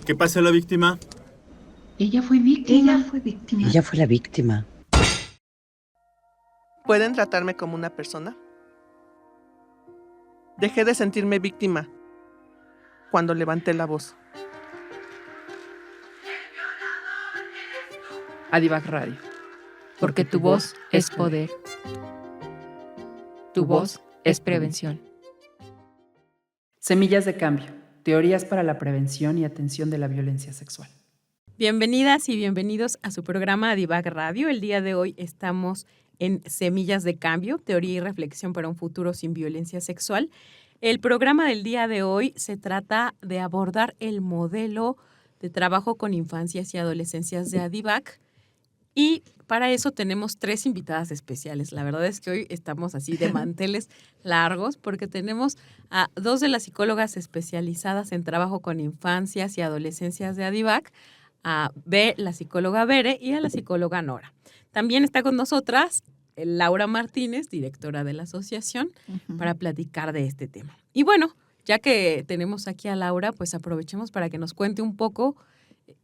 ¿Qué pasa la víctima? Ella fue víctima. Ella fue la víctima. ¿Pueden tratarme como una persona? Dejé de sentirme víctima cuando levanté la voz. Adivac Radio. Porque tu voz es poder. Tu voz es prevención. Semillas de Cambio. Teorías para la prevención y atención de la violencia sexual. Bienvenidas y bienvenidos a su programa Adivac Radio. El día de hoy estamos en Semillas de Cambio, teoría y reflexión para un futuro sin violencia sexual. El programa del día de hoy se trata de abordar el modelo de trabajo con infancias y adolescencias de Adivac. Y para eso tenemos 3 invitadas especiales. La verdad es que hoy estamos así de manteles largos porque tenemos a 2 de las psicólogas especializadas en trabajo con infancias y adolescencias de Adivac, a la psicóloga Bere y a la psicóloga Nora. También está con nosotras Laura Martínez, directora de la asociación, para platicar de este tema. Y bueno, ya que tenemos aquí a Laura, pues aprovechemos para que nos cuente un poco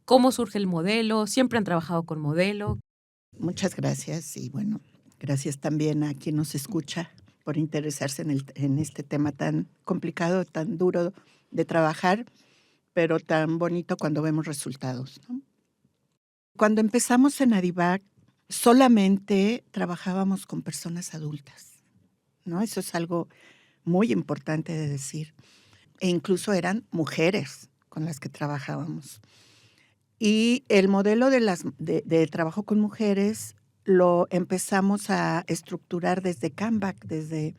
cómo surge el modelo. ¿Siempre han trabajado con modelo? Muchas gracias y bueno, gracias también a quien nos escucha por interesarse en este tema tan complicado, tan duro de trabajar, pero tan bonito cuando vemos resultados, ¿no? Cuando empezamos en Adivac, solamente trabajábamos con personas adultas, ¿no? Eso es algo muy importante de decir. E incluso eran mujeres con las que trabajábamos. Y el modelo de trabajo con mujeres lo empezamos a estructurar desde CAMVAC, desde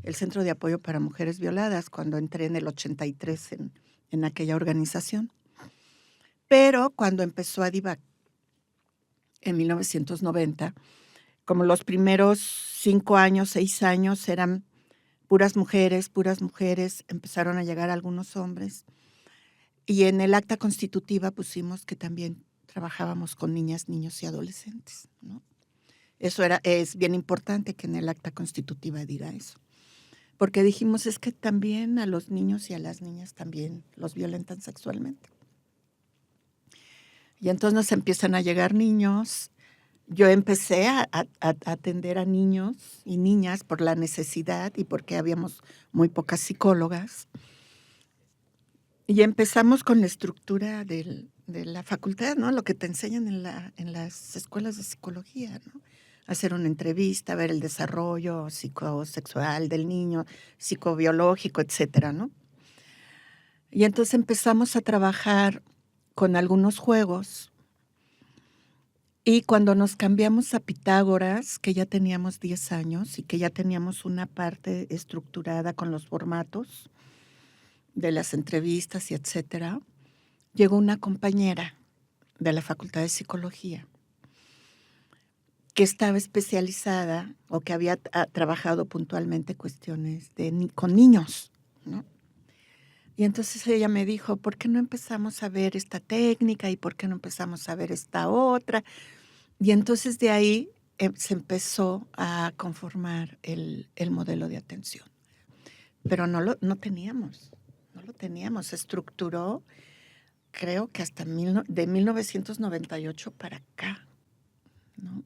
el Centro de Apoyo para Mujeres Violadas, cuando entré en el 83 en aquella organización. Pero cuando empezó Adivac, en 1990, como los primeros 5 años, 6 años eran puras mujeres, empezaron a llegar algunos hombres. Y en el acta constitutiva pusimos que también trabajábamos con niñas, niños y adolescentes, ¿no? Es bien importante que en el acta constitutiva diga eso. Porque dijimos, es que también a los niños y a las niñas también los violentan sexualmente. Y entonces nos empiezan a llegar niños. Yo empecé a atender a niños y niñas por la necesidad y porque habíamos muy pocas psicólogas. Y empezamos con la estructura de la facultad, ¿no? Lo que te enseñan en las escuelas de psicología, ¿no? Hacer una entrevista, ver el desarrollo psicosexual del niño, psicobiológico, etcétera, ¿no? Y entonces empezamos a trabajar con algunos juegos. Y cuando nos cambiamos a Pitágoras, que ya teníamos 10 años y que ya teníamos una parte estructurada con los formatos de las entrevistas y etcétera, llegó una compañera de la Facultad de Psicología que estaba especializada o que había trabajado puntualmente cuestiones con niños, ¿no? Y entonces ella me dijo, ¿por qué no empezamos a ver esta técnica y por qué no empezamos a ver esta otra? Y entonces de ahí se empezó a conformar el modelo de atención. Pero no lo teníamos. Se estructuró, creo que hasta de 1998 para acá, ¿no?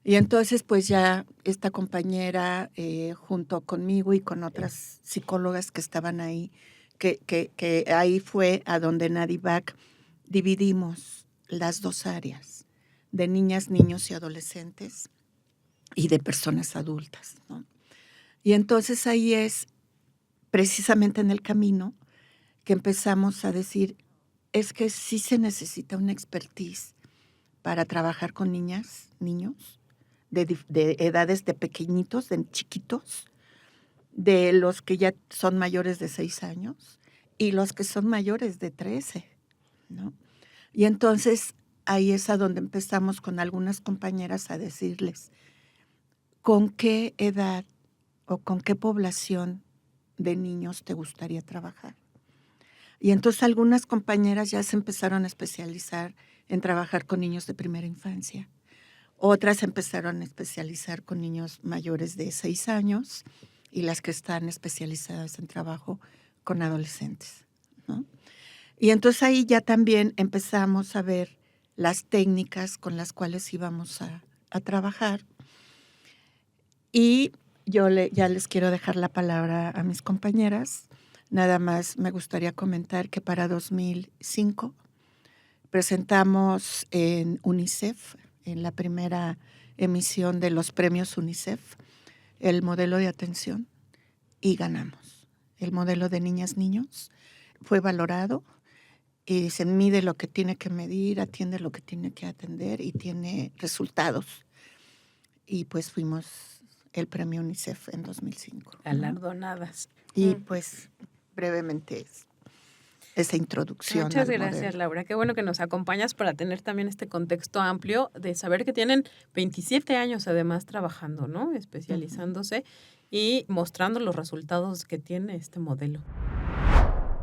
Y entonces, pues ya esta compañera, junto conmigo y con otras psicólogas que estaban ahí, que ahí fue a donde en Adivac dividimos las 2 áreas, de niñas, niños y adolescentes y de personas adultas, ¿no? Y entonces ahí es precisamente en el camino que empezamos a decir, es que sí se necesita una expertise para trabajar con niñas, niños, de edades de pequeñitos, de chiquitos, de los que ya son mayores de 6 años y los que son mayores de 13, ¿no? Y entonces ahí es a donde empezamos con algunas compañeras a decirles, ¿con qué edad o con qué población de niños te gustaría trabajar? Y entonces algunas compañeras ya se empezaron a especializar en trabajar con niños de primera infancia. Otras empezaron a especializar con niños mayores de 6 años y las que están especializadas en trabajo con adolescentes, ¿no? Y entonces ahí ya también empezamos a ver las técnicas con las cuales íbamos a trabajar. Y yo ya les quiero dejar la palabra a mis compañeras. Nada más me gustaría comentar que para 2005 presentamos en UNICEF, en la primera emisión de los premios UNICEF, el modelo de atención y ganamos. El modelo de niñas-niños fue valorado y se mide lo que tiene que medir, atiende lo que tiene que atender y tiene resultados. Y pues fuimos el premio UNICEF en 2005. Galardonadas. Y pues brevemente esa introducción. Muchas al gracias, modelo. Laura. Qué bueno que nos acompañas para tener también este contexto amplio de saber que tienen 27 años además trabajando, ¿no? Especializándose y mostrando los resultados que tiene este modelo.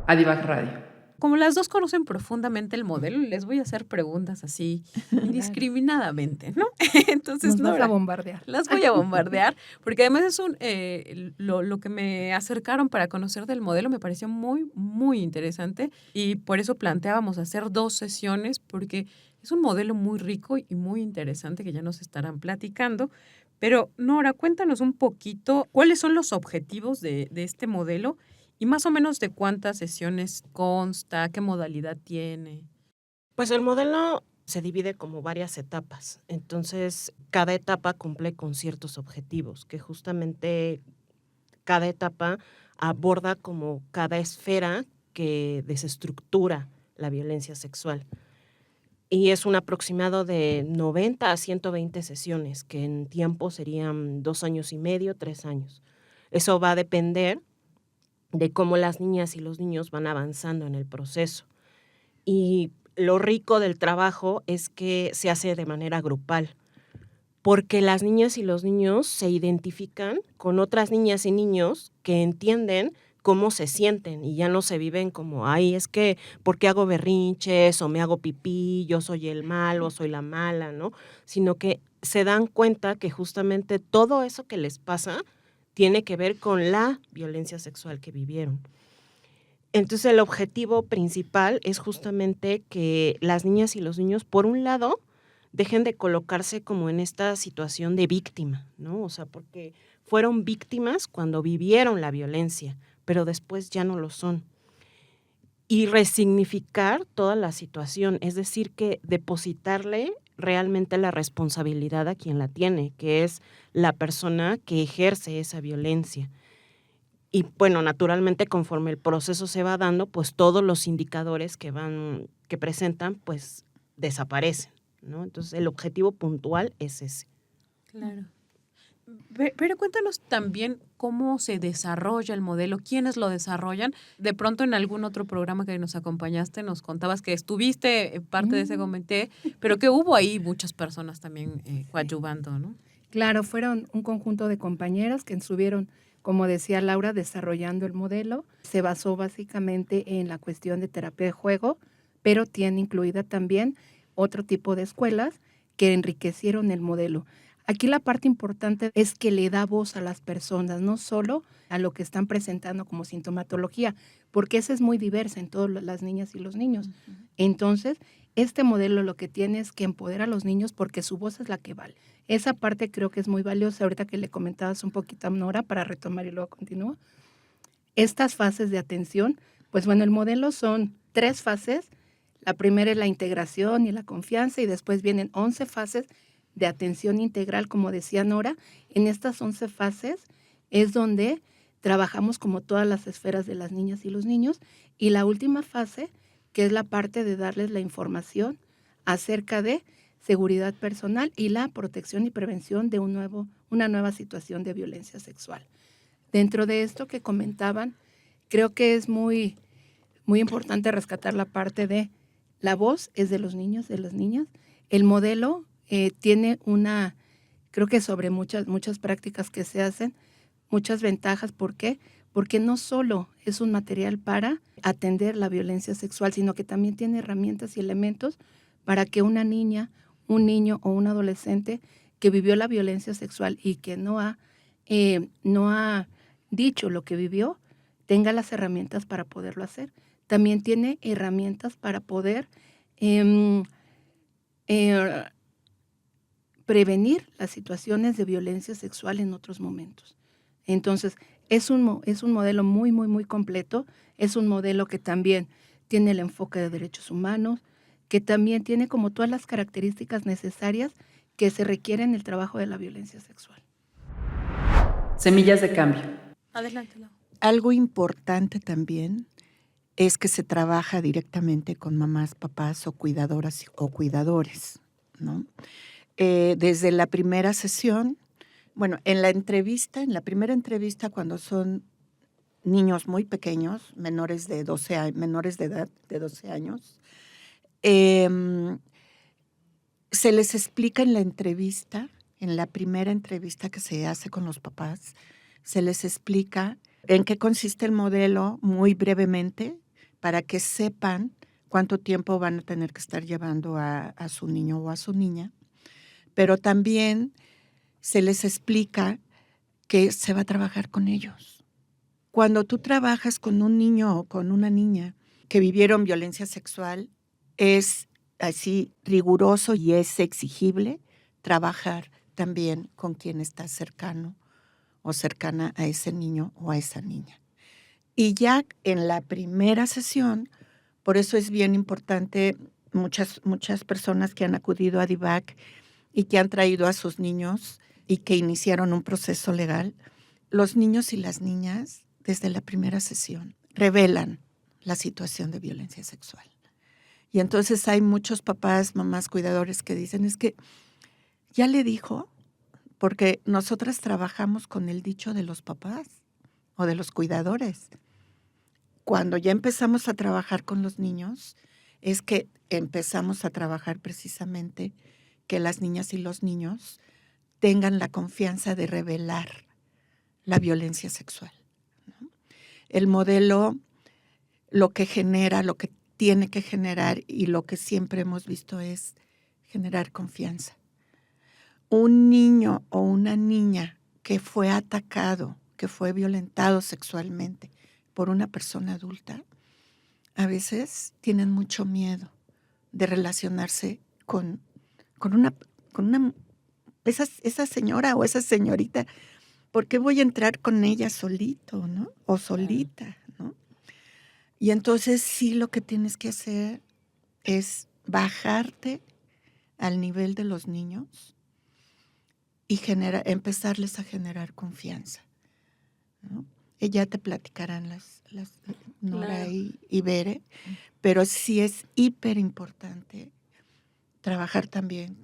Adivac Radio. Como las dos conocen profundamente el modelo, les voy a hacer preguntas así indiscriminadamente, ¿no? Entonces, Nos vas Nora, a bombardear. las voy a bombardear, porque además es lo que me acercaron para conocer del modelo me pareció muy, muy interesante y por eso planteábamos hacer 2 sesiones, porque es un modelo muy rico y muy interesante que ya nos estarán platicando. Pero, Nora, cuéntanos un poquito cuáles son los objetivos de este modelo y más o menos de cuántas sesiones consta, qué modalidad tiene. Pues el modelo se divide como varias etapas. Entonces, cada etapa cumple con ciertos objetivos, que justamente cada etapa aborda como cada esfera que desestructura la violencia sexual. Y es un aproximado de 90 a 120 sesiones, que en tiempo serían 2 años y medio, 3 años. Eso va a depender de cómo las niñas y los niños van avanzando en el proceso. Y lo rico del trabajo es que se hace de manera grupal, porque las niñas y los niños se identifican con otras niñas y niños que entienden cómo se sienten y ya no se viven como, ay, es que, ¿por qué hago berrinches o me hago pipí? Yo soy el malo, soy la mala, ¿no? Sino que se dan cuenta que justamente todo eso que les pasa tiene que ver con la violencia sexual que vivieron. Entonces, el objetivo principal es justamente que las niñas y los niños, por un lado, dejen de colocarse como en esta situación de víctima, ¿no? O sea, porque fueron víctimas cuando vivieron la violencia, pero después ya no lo son. Y resignificar toda la situación, es decir, que depositarle realmente la responsabilidad a quien la tiene, que es la persona que ejerce esa violencia. Y bueno, naturalmente conforme el proceso se va dando, pues todos los indicadores que presentan, pues desaparecen, ¿no? Entonces el objetivo puntual es ese. Claro. Pero cuéntanos también cómo se desarrolla el modelo, quiénes lo desarrollan. De pronto en algún otro programa que nos acompañaste nos contabas que estuviste parte de ese comité, pero que hubo ahí muchas personas también coadyuvando, ¿no? Claro, fueron un conjunto de compañeras que estuvieron, como decía Laura, desarrollando el modelo. Se basó básicamente en la cuestión de terapia de juego, pero tiene incluida también otro tipo de escuelas que enriquecieron el modelo. Aquí la parte importante es que le da voz a las personas, no solo a lo que están presentando como sintomatología, porque esa es muy diversa en todas las niñas y los niños. Entonces, este modelo lo que tiene es que empodera a los niños porque su voz es la que vale. Esa parte creo que es muy valiosa. Ahorita que le comentabas un poquito a Nora para retomar y luego continúo. Estas fases de atención, pues bueno, el modelo son 3 fases. La primera es la integración y la confianza y después vienen 11 fases de atención integral, como decía Nora. En estas 11 fases es donde trabajamos como todas las esferas de las niñas y los niños. Y la última fase, que es la parte de darles la información acerca de seguridad personal y la protección y prevención de una nueva situación de violencia sexual. Dentro de esto que comentaban, creo que es muy, muy importante rescatar la parte de la voz es de los niños, de las niñas. El modelo tiene creo que sobre muchas prácticas que se hacen, muchas ventajas. ¿Por qué? Porque no solo es un material para atender la violencia sexual, sino que también tiene herramientas y elementos para que una niña, un niño o un adolescente que vivió la violencia sexual y que no ha dicho lo que vivió, tenga las herramientas para poderlo hacer. también tiene herramientas para poder em, eh, prevenir las situaciones de violencia sexual en otros momentos. Entonces, es un modelo muy, muy, muy completo. Es un modelo que también tiene el enfoque de derechos humanos, que también tiene como todas las características necesarias que se requieren en el trabajo de la violencia sexual. Semillas de cambio. Adelante, Lau. Algo importante también es que se trabaja directamente con mamás, papás o cuidadoras o cuidadores, ¿no? Desde la primera sesión, bueno, en la primera entrevista, cuando son niños muy pequeños, menores de edad de 12 años, se les explica en la primera entrevista que se hace con los papás, se les explica en qué consiste el modelo muy brevemente para que sepan cuánto tiempo van a tener que estar llevando a su niño o a su niña, pero también se les explica que se va a trabajar con ellos. Cuando tú trabajas con un niño o con una niña que vivieron violencia sexual, es así riguroso y es exigible trabajar también con quien está cercano o cercana a ese niño o a esa niña. Y ya en la primera sesión, por eso es bien importante, muchas personas que han acudido a DIVAC y que han traído a sus niños y que iniciaron un proceso legal, los niños y las niñas desde la primera sesión revelan la situación de violencia sexual. Y entonces hay muchos papás, mamás, cuidadores que dicen, es que ya le dijo, porque nosotras trabajamos con el dicho de los papás o de los cuidadores. Cuando ya empezamos a trabajar con los niños, es que empezamos a trabajar precisamente que las niñas y los niños tengan la confianza de revelar la violencia sexual, ¿no? El modelo lo que genera, lo que tiene que generar y lo que siempre hemos visto es generar confianza. Un niño o una niña que fue atacado, que fue violentado sexualmente por una persona adulta, a veces tienen mucho miedo de relacionarse con esa señora o esa señorita. ¿Por qué voy a entrar con ella solito, ¿no? O solita, ¿no? Y entonces sí, lo que tienes que hacer es bajarte al nivel de los niños y empezarles a generar confianza, ¿no? Ya te platicarán las Nora Claro. y Bere, pero sí es hiper importante trabajar también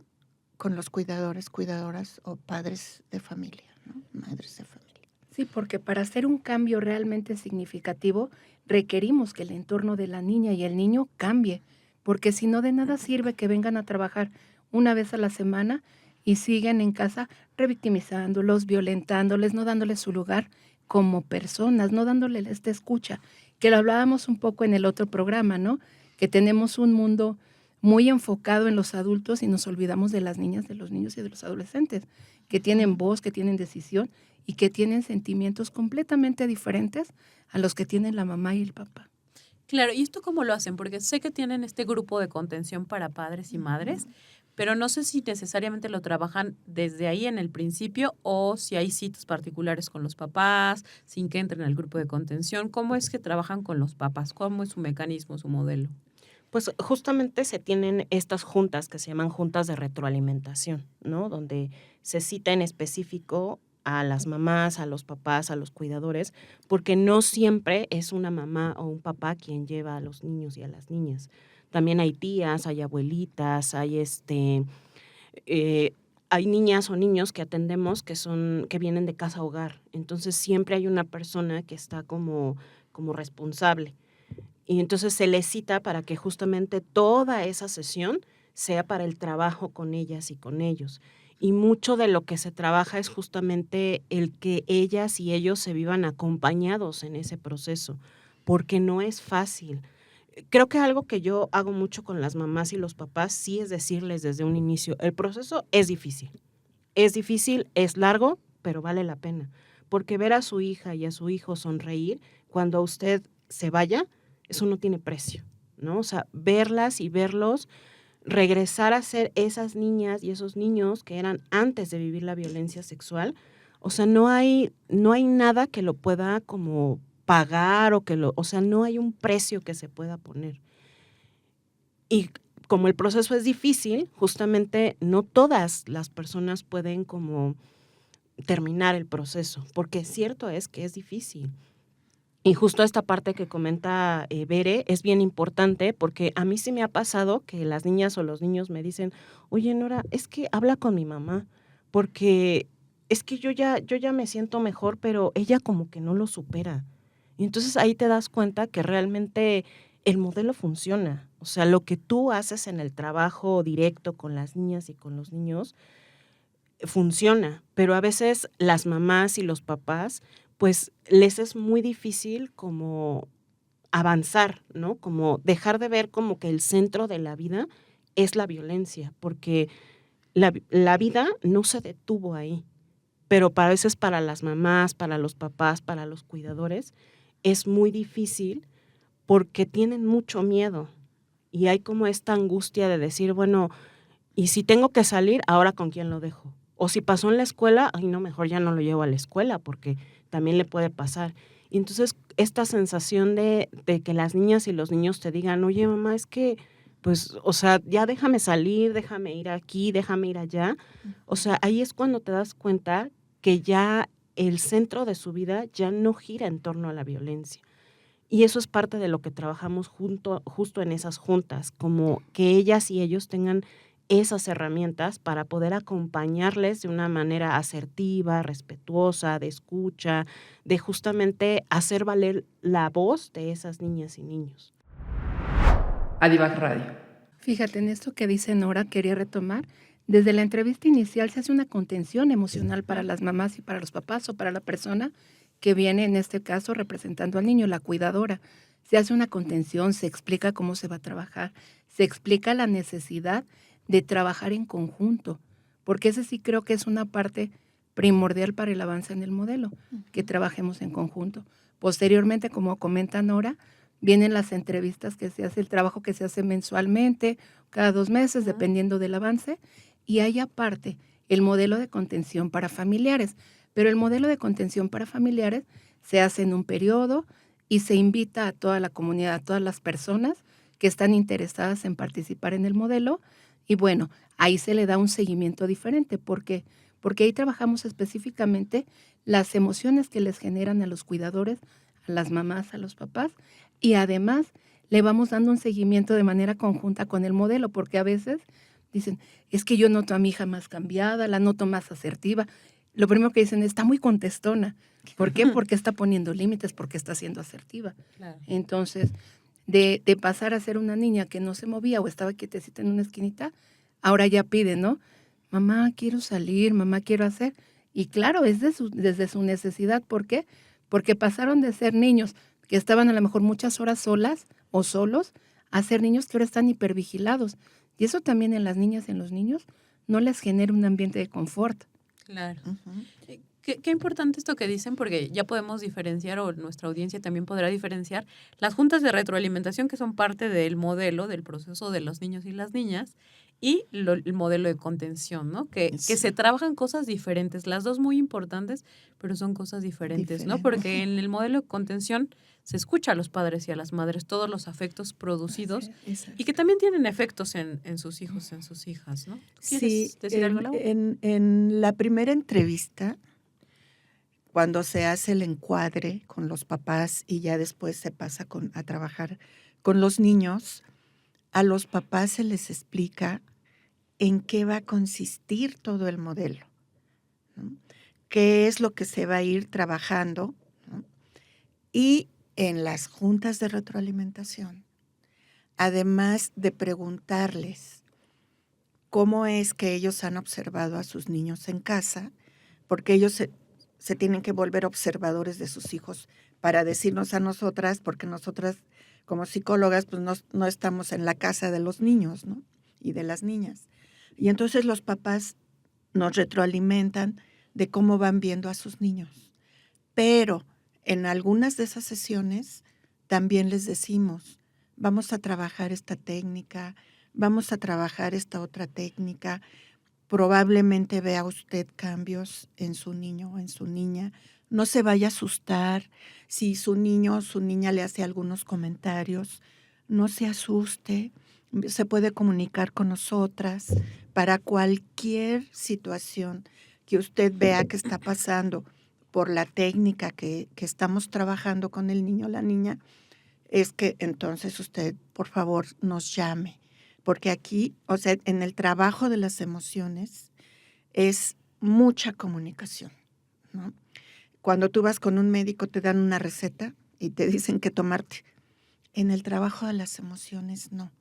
con los cuidadores, cuidadoras o padres de familia, ¿no? Madres de familia. Sí, porque para hacer un cambio realmente significativo requerimos que el entorno de la niña y el niño cambie, porque si no, de nada sirve que vengan a trabajar una vez a la semana y sigan en casa revictimizándolos, violentándoles, no dándoles su lugar como personas, no dándoles esta escucha, que lo hablábamos un poco en el otro programa, ¿no? Que tenemos un mundo muy enfocado en los adultos y nos olvidamos de las niñas, de los niños y de los adolescentes, que tienen voz, que tienen decisión y que tienen sentimientos completamente diferentes a los que tienen la mamá y el papá. Claro, ¿y esto cómo lo hacen? Porque sé que tienen este grupo de contención para padres y madres, pero no sé si necesariamente lo trabajan desde ahí en el principio o si hay citas particulares con los papás, sin que entren al grupo de contención. ¿Cómo es que trabajan con los papás? ¿Cómo es su mecanismo, su modelo? Pues justamente se tienen estas juntas que se llaman juntas de retroalimentación, ¿no? Donde se cita en específico a las mamás, a los papás, a los cuidadores, porque no siempre es una mamá o un papá quien lleva a los niños y a las niñas. También hay tías, hay abuelitas, hay hay niñas o niños que atendemos que vienen de casa hogar. Entonces siempre hay una persona que está como responsable. Y entonces se les cita para que justamente toda esa sesión sea para el trabajo con ellas y con ellos. Y mucho de lo que se trabaja es justamente el que ellas y ellos se vivan acompañados en ese proceso, porque no es fácil. Creo que algo que yo hago mucho con las mamás y los papás sí es decirles desde un inicio, el proceso es difícil, es largo, pero vale la pena, porque ver a su hija y a su hijo sonreír cuando usted se vaya eso no tiene precio, ¿no? O sea, verlas y verlos regresar a ser esas niñas y esos niños que eran antes de vivir la violencia sexual, o sea, no hay nada que lo pueda como pagar o sea, no hay un precio que se pueda poner. Y como el proceso es difícil, justamente no todas las personas pueden como terminar el proceso, porque cierto es que es difícil. Y justo esta parte que comenta Bere es bien importante porque a mí sí me ha pasado que las niñas o los niños me dicen, oye Nora, es que habla con mi mamá, porque es que yo ya me siento mejor, pero ella como que no lo supera. Y entonces ahí te das cuenta que realmente el modelo funciona. O sea, lo que tú haces en el trabajo directo con las niñas y con los niños funciona, pero a veces las mamás y los papás pues les es muy difícil como avanzar, ¿no? Como dejar de ver como que el centro de la vida es la violencia, porque la vida no se detuvo ahí, pero a veces para las mamás, para los papás, para los cuidadores, es muy difícil porque tienen mucho miedo y hay como esta angustia de decir, bueno, y si tengo que salir, ¿ahora con quién lo dejo? O si pasó en la escuela, ay no, mejor ya no lo llevo a la escuela porque también le puede pasar. Y entonces esta sensación de que las niñas y los niños te digan, oye mamá, es que, pues, o sea, ya déjame salir, déjame ir aquí, déjame ir allá. O sea, ahí es cuando te das cuenta que ya el centro de su vida ya no gira en torno a la violencia. Y eso es parte de lo que trabajamos justo en esas juntas, como que ellas y ellos tengan esas herramientas para poder acompañarles de una manera asertiva, respetuosa, de escucha, de justamente hacer valer la voz de esas niñas y niños. Adivac Radio. Fíjate, en esto que dice Nora, quería retomar. Desde la entrevista inicial se hace una contención emocional para las mamás y para los papás o para la persona que viene, en este caso, representando al niño, la cuidadora. Se hace una contención, se explica cómo se va a trabajar, se explica la necesidad de trabajar en conjunto, porque ese sí creo que es una parte primordial para el avance en el modelo, que trabajemos en conjunto. Posteriormente, como comenta Nora, vienen las entrevistas que se hace, el trabajo que se hace mensualmente, cada 2 meses, dependiendo del avance, y hay aparte el modelo de contención para familiares, pero el modelo de contención para familiares se hace en un periodo y se invita a toda la comunidad, a todas las personas que están interesadas en participar en el modelo, y bueno, ahí se le da un seguimiento diferente. ¿Por qué? Porque ahí trabajamos específicamente las emociones que les generan a los cuidadores, a las mamás, a los papás, y además le vamos dando un seguimiento de manera conjunta con el modelo, porque a veces dicen, es que yo noto a mi hija más cambiada, la noto más asertiva. Lo primero que dicen, está muy contestona. ¿Por qué? Porque está poniendo límites, porque está siendo asertiva. Claro. Entonces, de pasar a ser una niña que no se movía o estaba quietecita en una esquinita, ahora ya pide, ¿no? Mamá, quiero salir, mamá, quiero hacer. Y claro, es desde su necesidad. ¿Por qué? Porque pasaron de ser niños que estaban a lo mejor muchas horas solas o solos a ser niños que ahora están hipervigilados. Y eso también en las niñas y en los niños no les genera un ambiente de confort. Claro. Qué importante esto que dicen, porque ya podemos diferenciar, o nuestra audiencia también podrá diferenciar, las juntas de retroalimentación que son parte del modelo, del proceso de los niños y las niñas, y el modelo de contención, ¿no? Que se trabajan cosas diferentes, las dos muy importantes, pero son cosas diferentes, ¿no? Porque en el modelo de contención se escucha a los padres y a las madres, todos los afectos producidos, y que también tienen efectos en sus hijos, en sus hijas, ¿no? ¿Quieres decir algo, Laura? En la primera entrevista, cuando se hace el encuadre con los papás y ya después se pasa a trabajar con los niños, a los papás se les explica en qué va a consistir todo el modelo, ¿no? Qué es lo que se va a ir trabajando, ¿no? Y en las juntas de retroalimentación, además de preguntarles cómo es que ellos han observado a sus niños en casa, porque ellos se tienen que volver observadores de sus hijos para decirnos a nosotras, porque nosotras como psicólogas pues no estamos en la casa de los niños, ¿no? Y de las niñas. Y entonces los papás nos retroalimentan de cómo van viendo a sus niños. Pero en algunas de esas sesiones también les decimos, vamos a trabajar esta técnica, vamos a trabajar esta otra técnica. Probablemente vea usted cambios en su niño o en su niña. No se vaya a asustar si su niño o su niña le hace algunos comentarios. No se asuste. Se puede comunicar con nosotras para cualquier situación que usted vea que está pasando por la técnica que estamos trabajando con el niño o la niña. Es que entonces usted, por favor, nos llame. Porque aquí, o sea, en el trabajo de las emociones es mucha comunicación, ¿no? Cuando tú vas con un médico te dan una receta y te dicen qué tomarte. En el trabajo de las emociones no.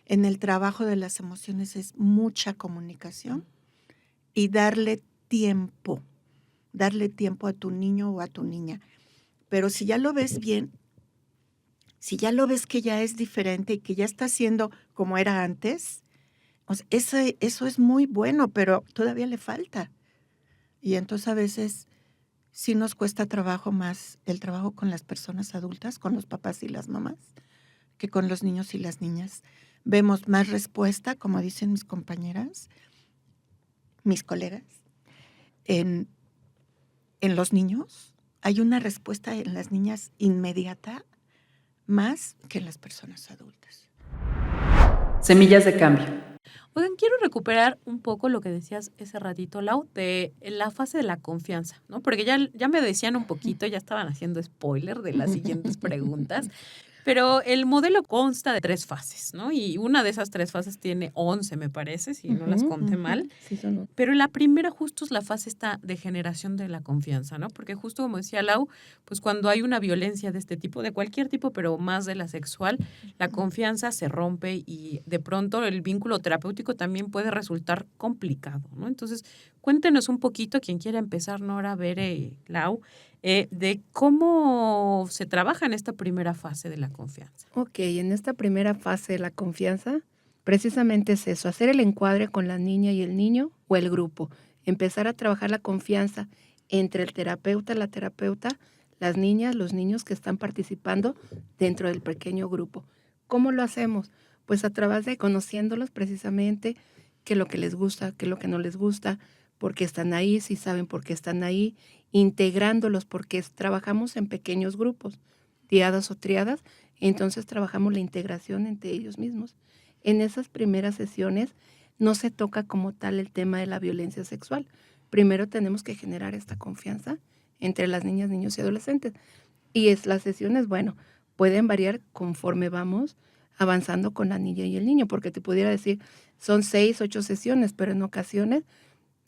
En el trabajo de las emociones es mucha comunicación y darle tiempo a tu niño o a tu niña. Pero si ya lo ves bien, si ya lo ves que ya es diferente y que ya está siendo como era antes, o sea, eso es muy bueno, pero todavía le falta. Y entonces a veces sí nos cuesta trabajo más el trabajo con las personas adultas, con los papás y las mamás, que con los niños y las niñas. Vemos más respuesta, como dicen mis compañeras, mis colegas, en los niños. Hay una respuesta en las niñas inmediata más que en las personas adultas. Semillas de cambio. Oigan, quiero recuperar un poco lo que decías ese ratito, Lau, de la fase de la confianza, ¿no? Porque ya me decían un poquito, ya estaban haciendo spoiler de las siguientes preguntas, pero el modelo consta de 3 fases, ¿no? Y una de esas 3 fases tiene 11, me parece, si no las conté mal. Sí, son Pero la primera justo es la fase esta de generación de la confianza, ¿no? Porque justo como decía Lau, pues cuando hay una violencia de este tipo, de cualquier tipo, pero más de la sexual, la confianza se rompe y de pronto el vínculo terapéutico también puede resultar complicado, ¿no? Entonces, cuéntenos un poquito, quien quiera empezar, Nora, Bere, Lau, de cómo se trabaja en esta primera fase de la confianza. Ok, en esta primera fase de la confianza, precisamente es eso, hacer el encuadre con la niña y el niño o el grupo, empezar a trabajar la confianza entre el terapeuta, la terapeuta, las niñas, los niños que están participando dentro del pequeño grupo. ¿Cómo lo hacemos? Pues a través de conociéndolos precisamente, qué es lo que les gusta, qué es lo que no les gusta, por qué están ahí, si saben por qué están ahí, integrándolos porque trabajamos en pequeños grupos, diadas o triadas, entonces trabajamos la integración entre ellos mismos. En esas primeras sesiones no se toca como tal el tema de la violencia sexual. Primero tenemos que generar esta confianza entre las niñas, niños y adolescentes. Y las sesiones, bueno, pueden variar conforme vamos avanzando con la niña y el niño, porque te pudiera decir, son 6, 8 sesiones, pero en ocasiones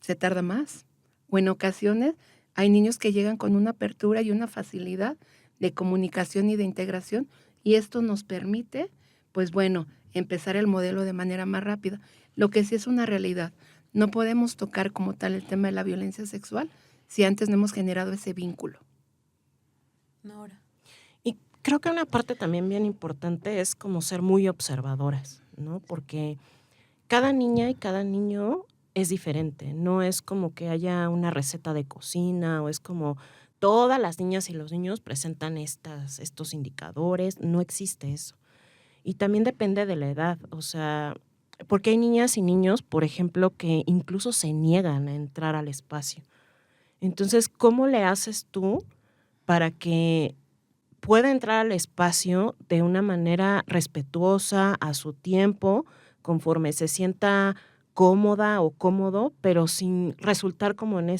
se tarda más. O en ocasiones hay niños que llegan con una apertura y una facilidad de comunicación y de integración, y esto nos permite, pues bueno, empezar el modelo de manera más rápida. Lo que sí es una realidad, no podemos tocar como tal el tema de la violencia sexual si antes no hemos generado ese vínculo. Nora. Y creo que una parte también bien importante es como ser muy observadoras, ¿no? Porque cada niña y cada niño es diferente, no es como que haya una receta de cocina o es como todas las niñas y los niños presentan estos indicadores, no existe eso. Y también depende de la edad, o sea, porque hay niñas y niños, por ejemplo, que incluso se niegan a entrar al espacio. Entonces, ¿cómo le haces tú para que pueda entrar al espacio de una manera respetuosa, a su tiempo, conforme se sienta cómoda o cómodo, pero sin resultar como en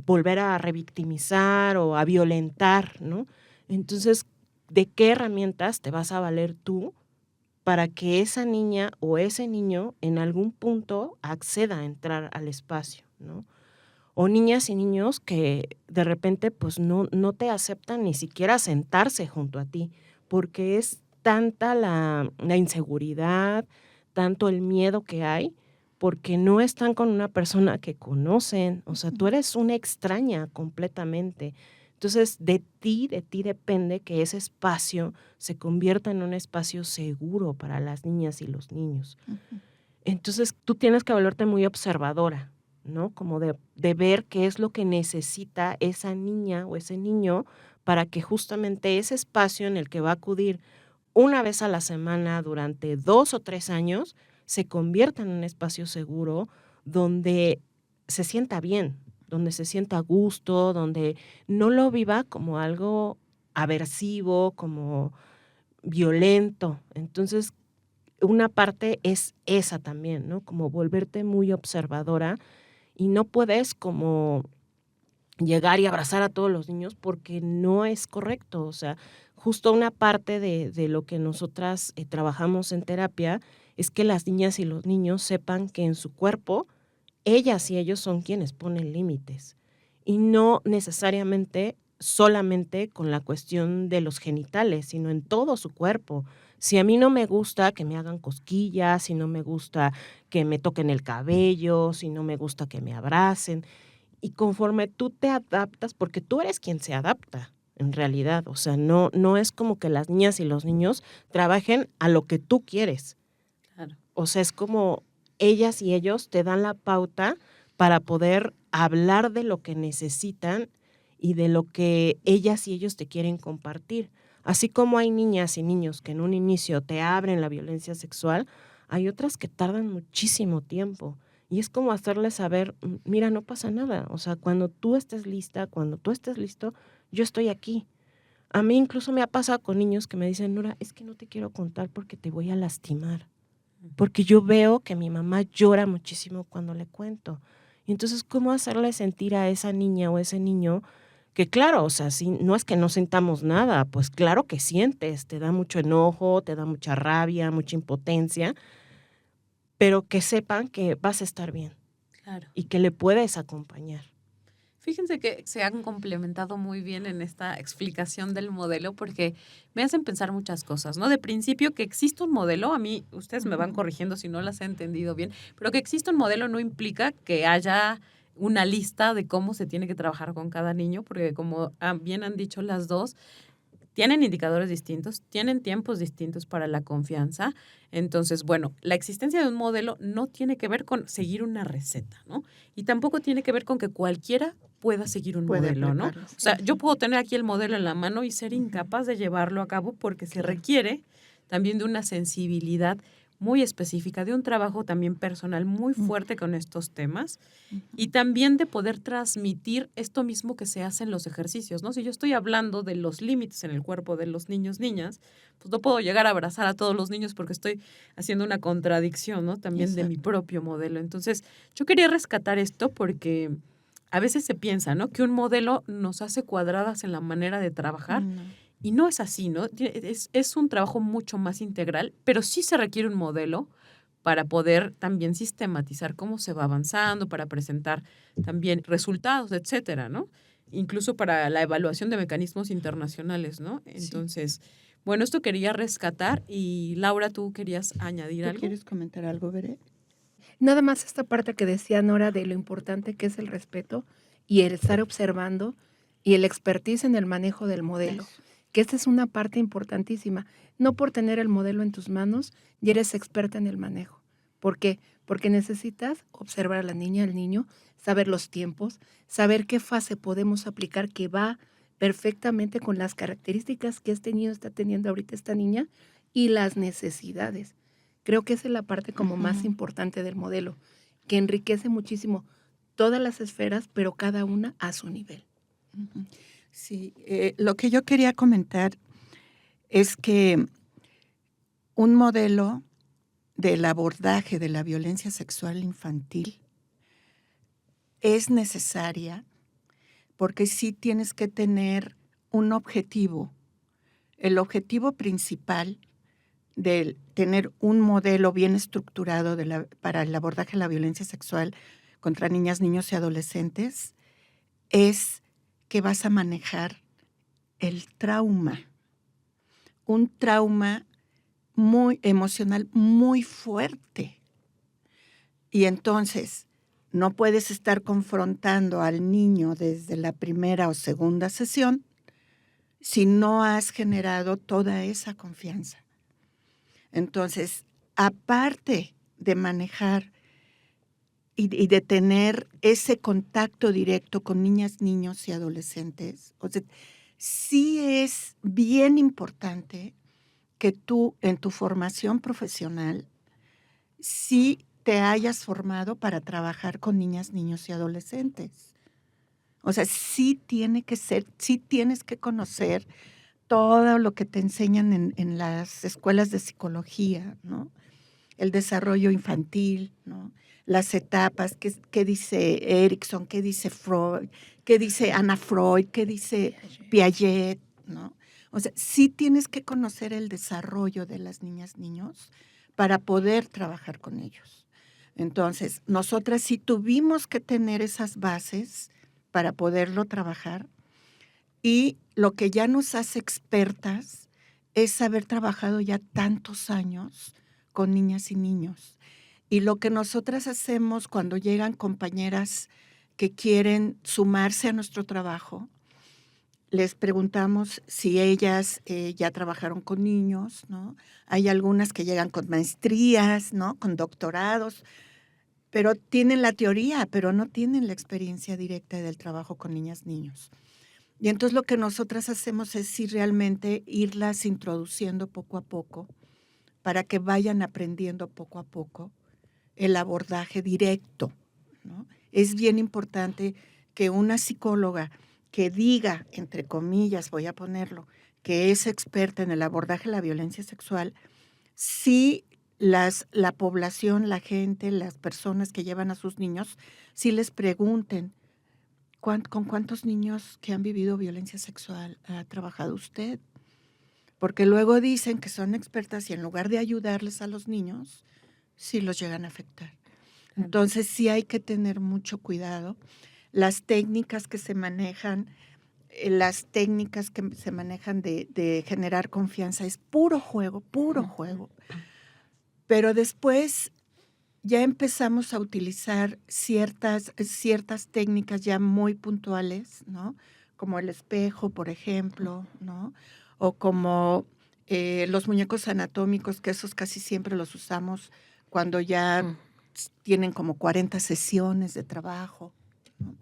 volver a revictimizar o a violentar, ¿no? Entonces, ¿de qué herramientas te vas a valer tú para que esa niña o ese niño en algún punto acceda a entrar al espacio, ¿no? O niñas y niños que de repente pues no te aceptan ni siquiera sentarse junto a ti, porque es tanta la inseguridad, tanto el miedo que hay, porque no están con una persona que conocen, o sea, tú eres una extraña completamente. Entonces, de ti depende que ese espacio se convierta en un espacio seguro para las niñas y los niños. Entonces, tú tienes que volverte muy observadora, ¿no? Como de ver qué es lo que necesita esa niña o ese niño para que justamente ese espacio en el que va a acudir una vez a la semana durante 2 o 3 años se convierta en un espacio seguro donde se sienta bien, donde se sienta a gusto, donde no lo viva como algo aversivo, como violento. Entonces, una parte es esa también, ¿no? Como volverte muy observadora y no puedes como llegar y abrazar a todos los niños porque no es correcto. O sea, justo una parte de lo que nosotras trabajamos en terapia es que las niñas y los niños sepan que en su cuerpo ellas y ellos son quienes ponen límites y no necesariamente solamente con la cuestión de los genitales, sino en todo su cuerpo. Si a mí no me gusta que me hagan cosquillas, si no me gusta que me toquen el cabello, si no me gusta que me abracen, y conforme tú te adaptas, porque tú eres quien se adapta en realidad, o sea, no es como que las niñas y los niños trabajen a lo que tú quieres. Claro. O sea, es como ellas y ellos te dan la pauta para poder hablar de lo que necesitan y de lo que ellas y ellos te quieren compartir. Así como hay niñas y niños que en un inicio te abren la violencia sexual, hay otras que tardan muchísimo tiempo. Y es como hacerles saber, mira, no pasa nada. O sea, cuando tú estés lista, cuando tú estés listo, yo estoy aquí. A mí incluso me ha pasado con niños que me dicen, Nora, es que no te quiero contar porque te voy a lastimar. Porque yo veo que mi mamá llora muchísimo cuando le cuento. Y entonces, ¿cómo hacerle sentir a esa niña o ese niño que claro, o sea, si no es que no sintamos nada, pues claro que sientes, te da mucho enojo, te da mucha rabia, mucha impotencia, pero que sepan que vas a estar bien Claro. y que le puedes acompañar. Fíjense que se han complementado muy bien en esta explicación del modelo porque me hacen pensar muchas cosas, ¿no? De principio, que existe un modelo, a mí, ustedes me van corrigiendo si no las he entendido bien, pero que existe un modelo no implica que haya una lista de cómo se tiene que trabajar con cada niño, porque como bien han dicho las dos, tienen indicadores distintos, tienen tiempos distintos para la confianza. Entonces, bueno, la existencia de un modelo no tiene que ver con seguir una receta, ¿no? Y tampoco tiene que ver con que cualquiera pueda seguir un Puede modelo, ¿no? prepararse. O sea, yo puedo tener aquí el modelo en la mano y ser incapaz de llevarlo a cabo porque se Claro. requiere también de una sensibilidad muy específica, de un trabajo también personal muy fuerte con estos temas y también de poder transmitir esto mismo que se hace en los ejercicios, ¿no? Si yo estoy hablando de los límites en el cuerpo de los niños, niñas, pues no puedo llegar a abrazar a todos los niños porque estoy haciendo una contradicción, ¿no? También de mi propio modelo. Entonces, yo quería rescatar esto porque a veces se piensa, ¿no? Que un modelo nos hace cuadradas en la manera de trabajar. Y no es así, ¿no? Es un trabajo mucho más integral, pero sí se requiere un modelo para poder también sistematizar cómo se va avanzando, para presentar también resultados, etcétera, ¿no? Incluso para la evaluación de mecanismos internacionales, ¿no? Entonces, bueno, esto quería rescatar y Laura, ¿tú querías añadir ¿Tú algo? quieres comentar algo, Veré? Nada más esta parte que decía Nora de lo importante que es el respeto y el estar observando y el expertise en el manejo del modelo, Eso. que esta es una parte importantísima. No por tener el modelo en tus manos ya eres experta en el manejo. ¿Por qué? Porque necesitas observar a la niña, al niño, saber los tiempos, saber qué fase podemos aplicar que va perfectamente con las características que este niño está teniendo ahorita, esta niña, y las necesidades. Creo que esa es la parte como más importante del modelo, que enriquece muchísimo todas las esferas, pero cada una a su nivel. Sí, lo que yo quería comentar es que un modelo del abordaje de la violencia sexual infantil es necesaria porque sí tienes que tener un objetivo. El objetivo principal de tener un modelo bien estructurado para el abordaje de la violencia sexual contra niñas, niños y adolescentes es que vas a manejar el trauma, un trauma muy emocional, muy fuerte. Y entonces no puedes estar confrontando al niño desde la primera o segunda sesión si no has generado toda esa confianza. Entonces, aparte de manejar y de tener ese contacto directo con niñas, niños y adolescentes, o sea, sí es bien importante que tú en tu formación profesional sí te hayas formado para trabajar con niñas, niños y adolescentes. O sea, sí tiene que ser, sí tienes que conocer todo lo que te enseñan en las escuelas de psicología, ¿no? El desarrollo infantil, ¿no? Las etapas, qué dice Erickson, qué dice Freud, qué dice Ana Freud, qué dice Piaget, ¿no? O sea, sí tienes que conocer el desarrollo de las niñas, niños para poder trabajar con ellos. Entonces, nosotras sí tuvimos que tener esas bases para poderlo trabajar, y lo que ya nos hace expertas es haber trabajado ya tantos años con niñas y niños. Y lo que nosotras hacemos cuando llegan compañeras que quieren sumarse a nuestro trabajo, les preguntamos si ellas ya trabajaron con niños, ¿no? Hay algunas que llegan con maestrías, ¿no? Con doctorados, pero tienen la teoría, pero no tienen la experiencia directa del trabajo con niñas, niños. Y entonces lo que nosotras hacemos es sí realmente irlas introduciendo poco a poco para que vayan aprendiendo poco a poco el abordaje directo, ¿no? Es bien importante que una psicóloga que diga, entre comillas, voy a ponerlo, que es experta en el abordaje de la violencia sexual, sí la población, la gente, las personas que llevan a sus niños, sí les pregunten, ¿con cuántos niños que han vivido violencia sexual ha trabajado usted? Porque luego dicen que son expertas y en lugar de ayudarles a los niños, sí los llegan a afectar. Entonces sí hay que tener mucho cuidado. Las técnicas que se manejan, de generar confianza es puro juego, puro juego. Pero después ya empezamos a utilizar ciertas técnicas ya muy puntuales, ¿no? Como el espejo, por ejemplo, ¿no? O como los muñecos anatómicos, que esos casi siempre los usamos cuando ya tienen como 40 sesiones de trabajo, ¿no?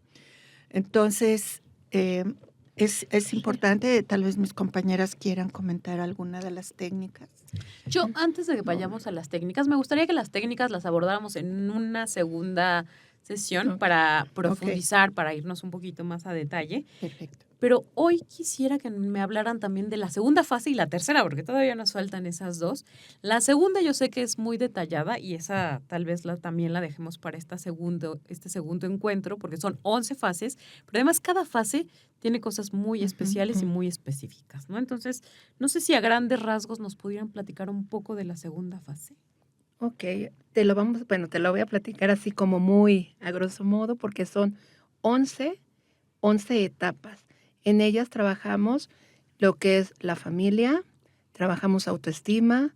Entonces, es importante, tal vez mis compañeras quieran comentar alguna de las técnicas. Yo, antes de que vayamos a las técnicas, me gustaría que las técnicas las abordáramos en una segunda sesión para profundizar, para irnos un poquito más a detalle. Perfecto. Pero hoy quisiera que me hablaran también de la segunda fase y la tercera, porque todavía nos faltan esas dos. La segunda yo sé que es muy detallada y esa tal vez también la dejemos para este segundo encuentro, porque son 11 fases, pero además cada fase tiene cosas muy especiales y muy específicas, ¿no? Entonces, no sé si a grandes rasgos nos pudieran platicar un poco de la segunda fase. Ok, te lo voy a platicar así como muy a grosso modo, porque son 11 etapas. En ellas trabajamos lo que es la familia, trabajamos autoestima,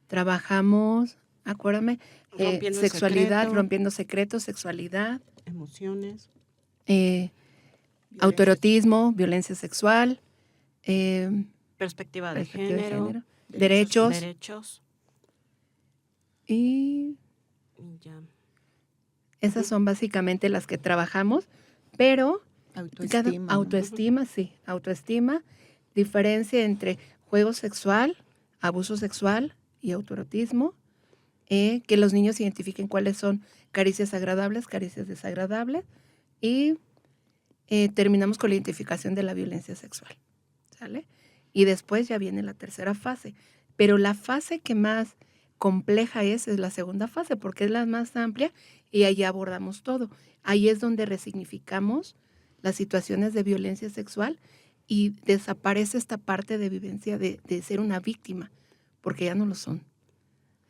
trabajamos, acuérdame, Rompiendo sexualidad, secreto. rompiendo secretos, sexualidad, Emociones. autoerotismo, violencia sexual, Perspectiva de perspectiva de género. género, derechos Derechos. y Y ya. esas son básicamente las que trabajamos, pero Autoestima. Autoestima, diferencia entre juego sexual, abuso sexual y autoerotismo, que los niños identifiquen cuáles son caricias agradables, caricias desagradables, y terminamos con la identificación de la violencia sexual, ¿sale? Y después ya viene la tercera fase, pero la fase que más compleja es la segunda fase, porque es la más amplia y ahí abordamos todo. Ahí es donde resignificamos las situaciones de violencia sexual y desaparece esta parte de vivencia de ser una víctima, porque ya no lo son.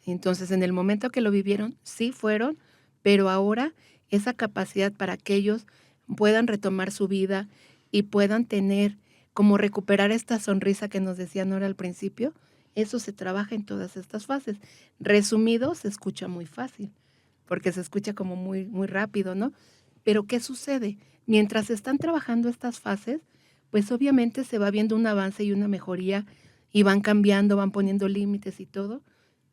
Entonces, en el momento que lo vivieron, sí fueron, pero ahora esa capacidad para que ellos puedan retomar su vida y puedan tener, como recuperar esta sonrisa que nos decía Nora al principio, eso se trabaja en todas estas fases. Resumido, se escucha muy fácil, porque se escucha como muy, muy rápido, ¿no? Pero ¿qué sucede? Mientras están trabajando estas fases, pues obviamente se va viendo un avance y una mejoría y van cambiando, van poniendo límites y todo.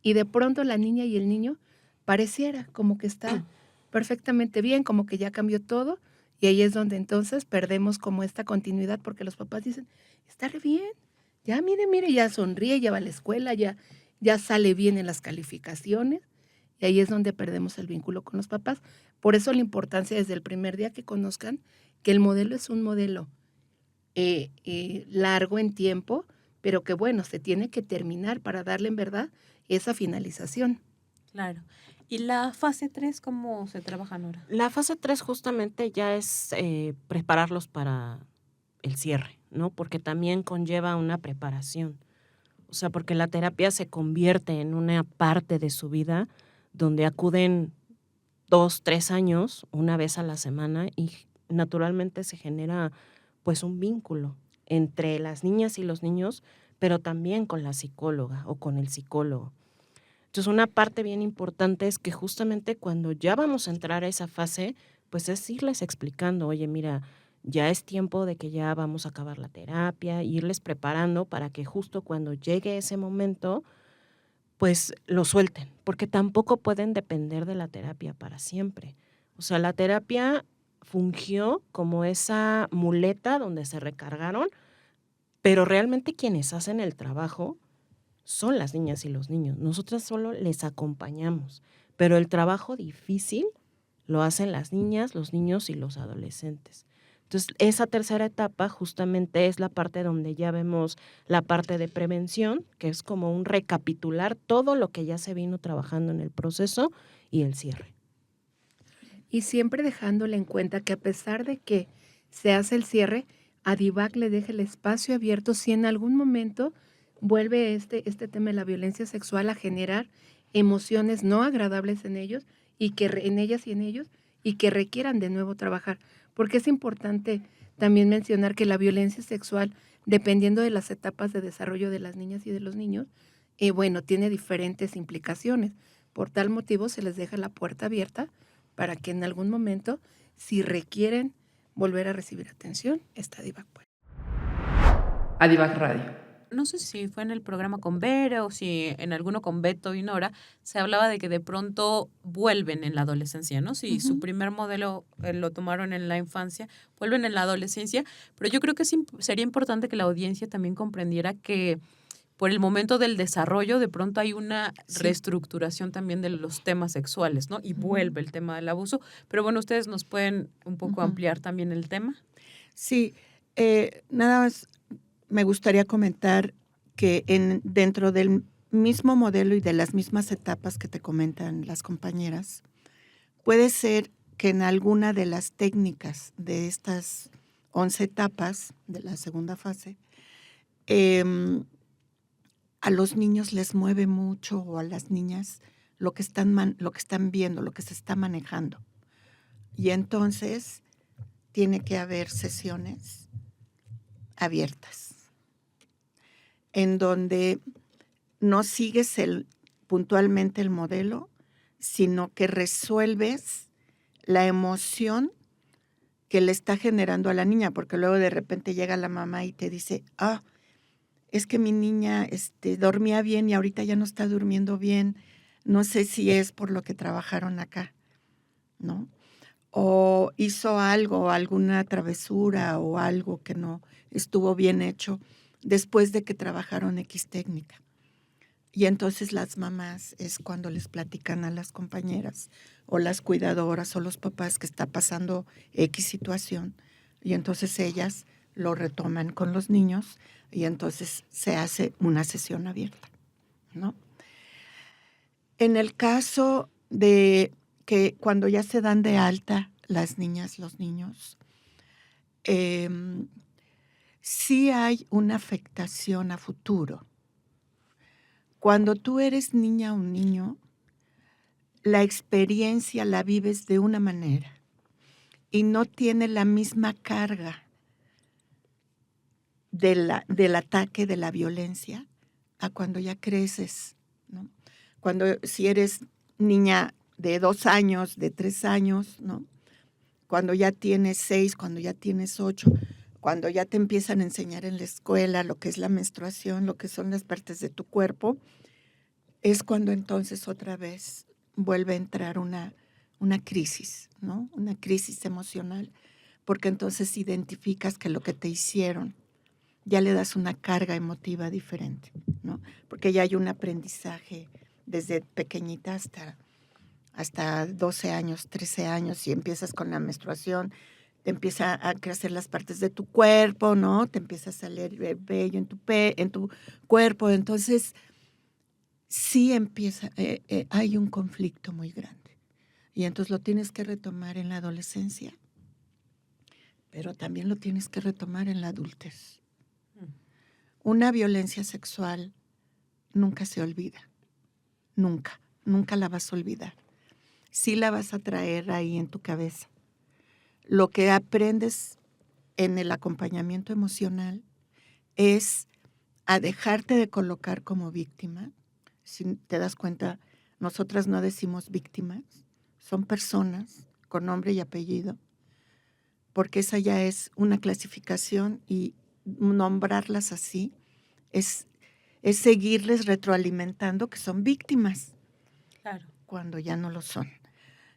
Y de pronto la niña y el niño pareciera como que está perfectamente bien, como que ya cambió todo Y ahí es donde entonces perdemos como esta continuidad porque los papás dicen, está re bien, ya mire, ya sonríe, ya va a la escuela, ya sale bien en las calificaciones. Y ahí es donde perdemos el vínculo con los papás. Por eso la importancia desde el primer día que conozcan que el modelo es un modelo largo en tiempo, pero que bueno, se tiene que terminar para darle en verdad esa finalización. Claro. ¿Y la fase 3 cómo se trabaja, Nora? La fase 3 justamente ya es prepararlos para el cierre, ¿no? Porque también conlleva una preparación. O sea, porque la terapia se convierte en una parte de su vida donde acuden 2, 3 años, una vez a la semana, y naturalmente se genera pues un vínculo entre las niñas y los niños, pero también con la psicóloga o con el psicólogo. Entonces, una parte bien importante es que justamente cuando ya vamos a entrar a esa fase, pues es irles explicando, oye, mira, ya es tiempo de que ya vamos a acabar la terapia, irles preparando para que justo cuando llegue ese momento, pues lo suelten, porque tampoco pueden depender de la terapia para siempre. O sea, la terapia fungió como esa muleta donde se recargaron, pero realmente quienes hacen el trabajo son las niñas y los niños. Nosotras solo les acompañamos, pero el trabajo difícil lo hacen las niñas, los niños y los adolescentes. Entonces, esa tercera etapa justamente es la parte donde ya vemos la parte de prevención, que es como un recapitular todo lo que ya se vino trabajando en el proceso y el cierre. Y siempre dejándole en cuenta que a pesar de que se hace el cierre, a DIVAC le deja el espacio abierto si en algún momento vuelve este tema de la violencia sexual a generar emociones no agradables en ellos y que en ellas y en ellos y que requieran de nuevo trabajar. Porque es importante también mencionar que la violencia sexual, dependiendo de las etapas de desarrollo de las niñas y de los niños, bueno, tiene diferentes implicaciones. Por tal motivo se les deja la puerta abierta para que en algún momento, si requieren volver a recibir atención, está DIVAC. Adivac Radio. No sé si fue en el programa con Vera o si en alguno con Beto y Nora, se hablaba de que de pronto vuelven en la adolescencia, ¿no? Si su primer modelo lo tomaron en la infancia, vuelven en la adolescencia, pero yo creo que sería importante que la audiencia también comprendiera que por el momento del desarrollo de pronto hay una reestructuración también de los temas sexuales, ¿no? Y vuelve el tema del abuso, pero bueno, ustedes nos pueden un poco ampliar también el tema. Sí, nada más me gustaría comentar que dentro del mismo modelo y de las mismas etapas que te comentan las compañeras, puede ser que en alguna de las técnicas de estas 11 etapas de la segunda fase, a los niños les mueve mucho o a las niñas lo que están viendo, lo que se está manejando. Y entonces tiene que haber sesiones abiertas en donde no sigues puntualmente el modelo, sino que resuelves la emoción que le está generando a la niña, porque luego de repente llega la mamá y te dice, es que mi niña dormía bien y ahorita ya no está durmiendo bien, no sé si es por lo que trabajaron acá, ¿no? O hizo algo, alguna travesura o algo que no estuvo bien hecho después de que trabajaron X técnica. Y entonces las mamás es cuando les platican a las compañeras o las cuidadoras o los papás que está pasando X situación y entonces ellas lo retoman con los niños y entonces se hace una sesión abierta, ¿no? En el caso de que cuando ya se dan de alta las niñas, los niños, sí hay una afectación a futuro. Cuando tú eres niña o niño, la experiencia la vives de una manera y no tiene la misma carga del ataque, de la violencia, a cuando ya creces, ¿no? Si eres niña de 2 años, de 3 años, ¿no? Cuando ya tienes 6, cuando ya tienes 8, cuando ya te empiezan a enseñar en la escuela lo que es la menstruación, lo que son las partes de tu cuerpo, es cuando entonces otra vez vuelve a entrar una crisis, ¿no? Una crisis emocional, porque entonces identificas que lo que te hicieron ya le das una carga emotiva diferente, ¿no? Porque ya hay un aprendizaje desde pequeñita hasta 12 años, 13 años, y empiezas con la menstruación, te empieza a crecer las partes de tu cuerpo, ¿no? Te empieza a salir vello en tu cuerpo. Entonces, sí empieza, hay un conflicto muy grande. Y entonces lo tienes que retomar en la adolescencia, pero también lo tienes que retomar en la adultez. Una violencia sexual nunca se olvida. Nunca la vas a olvidar. Sí la vas a traer ahí en tu cabeza. Lo que aprendes en el acompañamiento emocional es a dejarte de colocar como víctima. Si te das cuenta, nosotras no decimos víctimas, son personas con nombre y apellido, porque esa ya es una clasificación y nombrarlas así es seguirles retroalimentando que son víctimas. Claro. Cuando ya no lo son.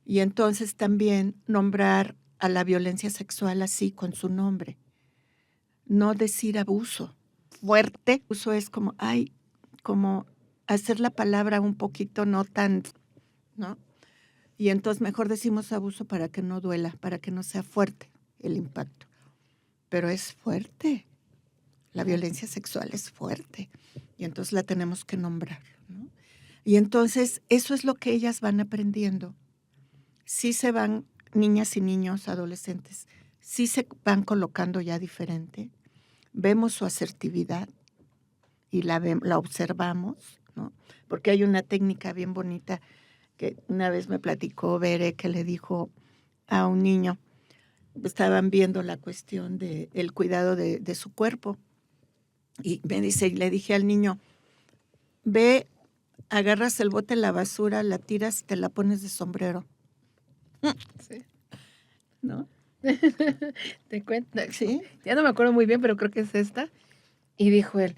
Y entonces también nombrar a la violencia sexual así, con su nombre. No decir abuso. Fuerte. Abuso es como, como hacer la palabra un poquito no tan, ¿no? Y entonces mejor decimos abuso para que no duela, para que no sea fuerte el impacto. Pero es fuerte. La violencia sexual es fuerte. Y entonces la tenemos que nombrar, ¿no? Y entonces eso es lo que ellas van aprendiendo. Sí se van, niñas y niños, adolescentes, sí se van colocando ya diferente. Vemos su asertividad y la observamos, ¿no? Porque hay una técnica bien bonita que una vez me platicó Bere, que le dijo a un niño, estaban viendo la cuestión del cuidado de su cuerpo. Y me dice, y le dije al niño, ve, agarras el bote de la basura, la tiras y te la pones de sombrero. Sí. ¿No? Te cuento. Sí. Ya no me acuerdo muy bien, pero creo que es esta. Y dijo él,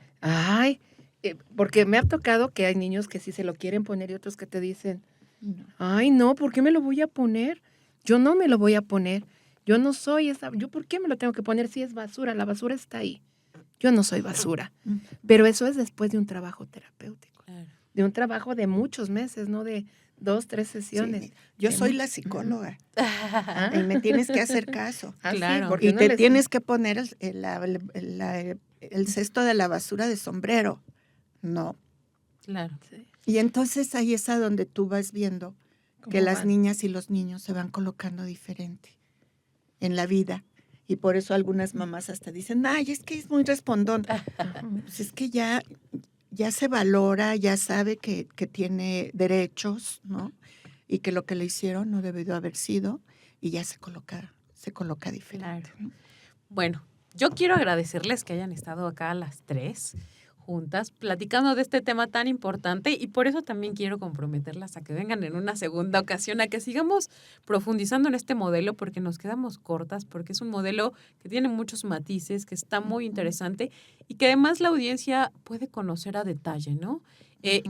porque me ha tocado que hay niños que sí se lo quieren poner y otros que te dicen, ay, no, ¿por qué me lo voy a poner? Yo no me lo voy a poner. Yo no soy esa. ¿Yo por qué me lo tengo que poner si es basura? La basura está ahí. Yo no soy basura. Pero eso es después de un trabajo terapéutico. Claro. De un trabajo de muchos meses, no de 2, 3 sesiones. Sí, yo soy la psicóloga. Y me tienes que hacer caso. Claro. Y te tienes que poner el cesto de la basura de sombrero. No. Claro. Sí. Y entonces ahí es a donde tú vas viendo que las niñas y los niños se van colocando diferente en la vida. Y por eso algunas mamás hasta dicen, ay, es que es muy respondón. Pues es que ya se valora, ya sabe que tiene derechos, ¿no? Y que lo que le hicieron no debió haber sido, y ya se coloca diferente. Claro. ¿No? Bueno, yo quiero agradecerles que hayan estado acá las 3 juntas platicando de este tema tan importante, y por eso también quiero comprometerlas a que vengan en una segunda ocasión, a que sigamos profundizando en este modelo, porque nos quedamos cortas, porque es un modelo que tiene muchos matices, que está muy interesante y que además la audiencia puede conocer a detalle, ¿no?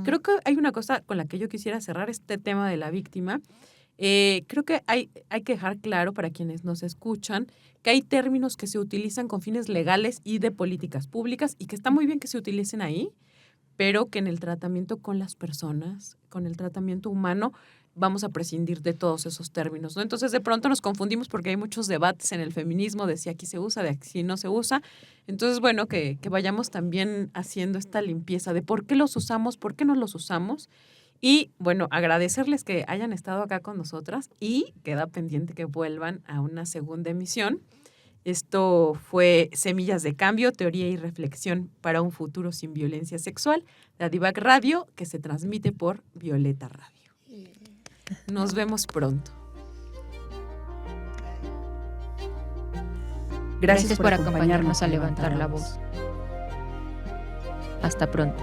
Creo que hay una cosa con la que yo quisiera cerrar este tema de la víctima. Creo que hay que dejar claro para quienes nos escuchan que hay términos que se utilizan con fines legales y de políticas públicas y que está muy bien que se utilicen ahí, pero que en el tratamiento con las personas, con el tratamiento humano, vamos a prescindir de todos esos términos, ¿no? Entonces de pronto nos confundimos porque hay muchos debates en el feminismo de si aquí se usa, de aquí no se usa. Entonces, bueno, que vayamos también haciendo esta limpieza de por qué los usamos, por qué no los usamos. Y bueno, agradecerles que hayan estado acá con nosotras y queda pendiente que vuelvan a una segunda emisión. Esto fue Semillas de Cambio, teoría y reflexión para un futuro sin violencia sexual, de Adivac Radio, que se transmite por Violeta Radio. Nos vemos pronto. Gracias por acompañarnos a levantar la voz. Hasta pronto.